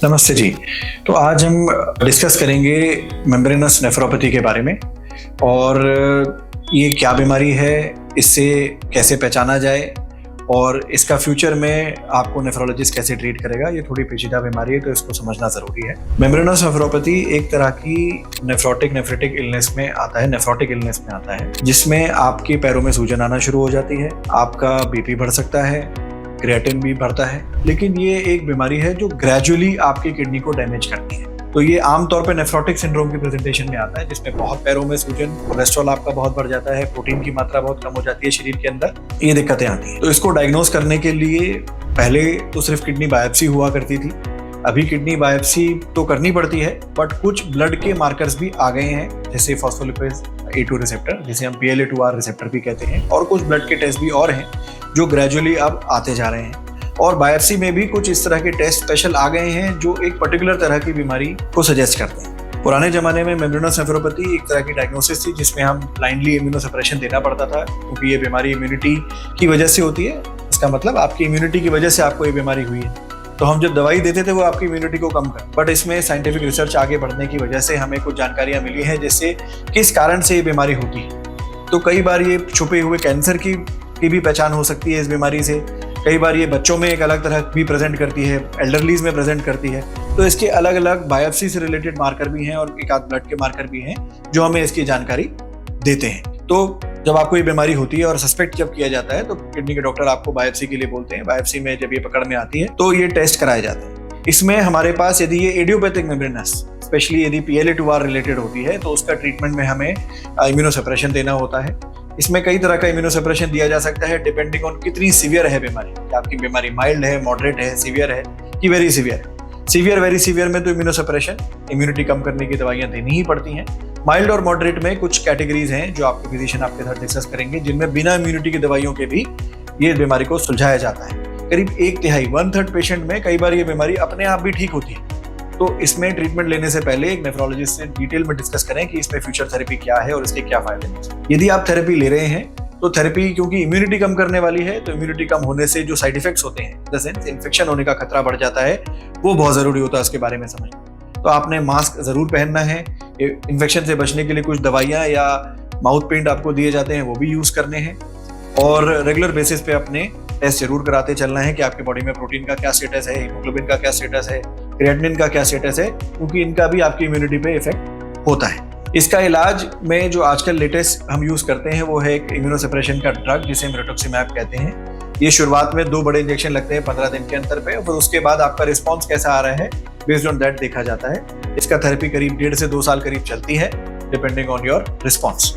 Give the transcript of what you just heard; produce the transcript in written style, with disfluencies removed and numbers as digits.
नमस्ते जी। तो आज हम डिस्कस करेंगे मेम्ब्रेनस नेफ्रोपैथी के बारे में और ये क्या बीमारी है, इससे कैसे पहचाना जाए और इसका फ्यूचर में आपको नेफ्रोलॉजिस्ट कैसे ट्रीट करेगा। ये थोड़ी पेचीदा बीमारी है तो इसको समझना ज़रूरी है। मेम्ब्रेनस नेफ्रोपैथी एक तरह की नेफ्रोटिक इलनेस में आता है, जिसमें आपके पैरों में सूजन आना शुरू हो जाती है, आपका बीपी बढ़ सकता है, क्रिएटिन भी बढ़ता है। लेकिन ये एक बीमारी है जो ग्रेजुअली आपकी किडनी को डैमेज करती है। तो ये आमतौर पे नेफ्रोटिक सिंड्रोम की प्रेजेंटेशन में आता है, जिसमें बहुत पैरों में सूजन, कोलेस्ट्रॉल आपका बहुत बढ़ जाता है, प्रोटीन की मात्रा बहुत कम हो जाती है शरीर के अंदर, ये दिक्कतें आती हैं। तो इसको डायग्नोज करने के लिए पहले तो सिर्फ किडनी बायोप्सी हुआ करती थी। अभी किडनी बायोप्सी तो करनी पड़ती है, बट कुछ ब्लड के मार्कर्स भी आ गए हैं, जैसे फॉस्फोलिपिड A2 रिसेप्टर, जिसे हम PLA2R रिसेप्टर भी कहते हैं, और कुछ ब्लड के टेस्ट भी और हैं जो ग्रेजुअली अब आते जा रहे हैं। और बायोप्सी में भी कुछ इस तरह के टेस्ट स्पेशल आ गए हैं जो एक पर्टिकुलर तरह की बीमारी को सजेस्ट करते हैं। पुराने जमाने में मेम्ब्रेनस नेफ्रोपैथी एक तरह की डायग्नोसिस थी, जिसमें हम ब्लाइंडली इम्यूनोसप्रेशन देना पड़ता था, क्योंकि ये बीमारी इम्यूनिटी की वजह से होती है। इसका मतलब आपकी इम्यूनिटी की वजह से आपको ये बीमारी हुई है, तो हम जब दवाई देते थे वो आपकी इम्यूनिटी को कम कर। बट इसमें साइंटिफिक रिसर्च आगे बढ़ने की वजह से हमें कुछ जानकारियां मिली हैं, जैसे किस कारण से ये बीमारी होती है। तो कई बार ये छुपे हुए कैंसर की भी पहचान हो सकती है इस बीमारी से। कई बार ये बच्चों में एक अलग तरह भी प्रेजेंट करती है, एल्डरलीज में प्रेजेंट करती है। तो इसके अलग अलग बायोप्सी से रिलेटेड मार्कर भी हैं और एक आध ब्लड के मार्कर भी हैं जो हमें इसकी जानकारी देते हैं। तो जब आपको ये बीमारी होती है और सस्पेक्ट जब किया जाता है तो किडनी के डॉक्टर आपको बायोप्सी के लिए बोलते हैं। बायोप्सी में जब ये पकड़ में आती है तो ये टेस्ट कराए जाते हैं। इसमें हमारे पास यदि ये इडियोपैथिक मेम्ब्रेनस, स्पेशली यदि PLA2R रिलेटेड होती है, तो उसका ट्रीटमेंट में हमें इम्यूनोसप्रेशन देना होता है। इसमें कई तरह का इम्यूनोसप्रेशन दिया जा सकता है, डिपेंडिंग ऑन कितनी सीवियर है बीमारी। आपकी बीमारी माइल्ड है, मॉडरेट है, सीवियर है कि वेरी सीवियर है। वेरी सीवियर में तो इम्यूनोसप्रेशन, इम्यूनिटी कम करने की दवाइयां देनी ही पड़ती हैं। माइल्ड और मॉडरेट में कुछ कैटेगरीज हैं जो आपके फिजिशियन आपके साथ डिस्कस करेंगे, जिनमें बिना इम्यूनिटी की दवाइयों के भी ये बीमारी को सुलझाया जाता है। करीब 1/3 पेशेंट में कई बार ये बीमारी अपने आप भी ठीक होती है। तो इसमें ट्रीटमेंट लेने से पहले एक नेफ्रोलॉजिस्ट से डिटेल में डिस्कस करें कि इसमें फ्यूचर थेरेपी क्या है और इसके क्या फायदे हैं। यदि आप थेरेपी ले रहे हैं तो थेरेपी क्योंकि इम्यूनिटी कम करने वाली है, तो इम्यूनिटी कम होने से जो साइड इफेक्ट्स होते हैं, इन द सेंस इन्फेक्शन होने का खतरा बढ़ जाता है, वो बहुत जरूरी होता है उसके बारे में समझना। तो आपने मास्क जरूर पहनना है। इन्फेक्शन से बचने के लिए कुछ दवाइयां या माउथ पेंट आपको दिए जाते हैं, वो भी यूज करने हैं। और रेगुलर बेसिस पे अपने टेस्ट जरूर कराते चलना है कि आपकी बॉडी में प्रोटीन का क्या स्टेटस है, हीमोग्लोबिन का क्या स्टेटस है, क्रिएटिनिन का क्या स्टेटस है, क्योंकि इनका भी आपकी इम्यूनिटी पे इफेक्ट होता है। इसका इलाज में जो आजकल लेटेस्ट हम यूज करते हैं वो है एक इम्यूनोसप्रेशन का ड्रग, जिसे हम रिटुक्सिमैब कहते हैं। ये शुरुआत में 2 बड़े इंजेक्शन लगते हैं 15 दिन के अंतर पे, और उसके बाद आपका रिस्पॉन्स कैसा आ रहा है बेस्ड ऑन दैट देखा जाता है। इसका थेरेपी करीब 1.5 से 2 साल करीब चलती है, डिपेंडिंग ऑन योर रिस्पॉन्स।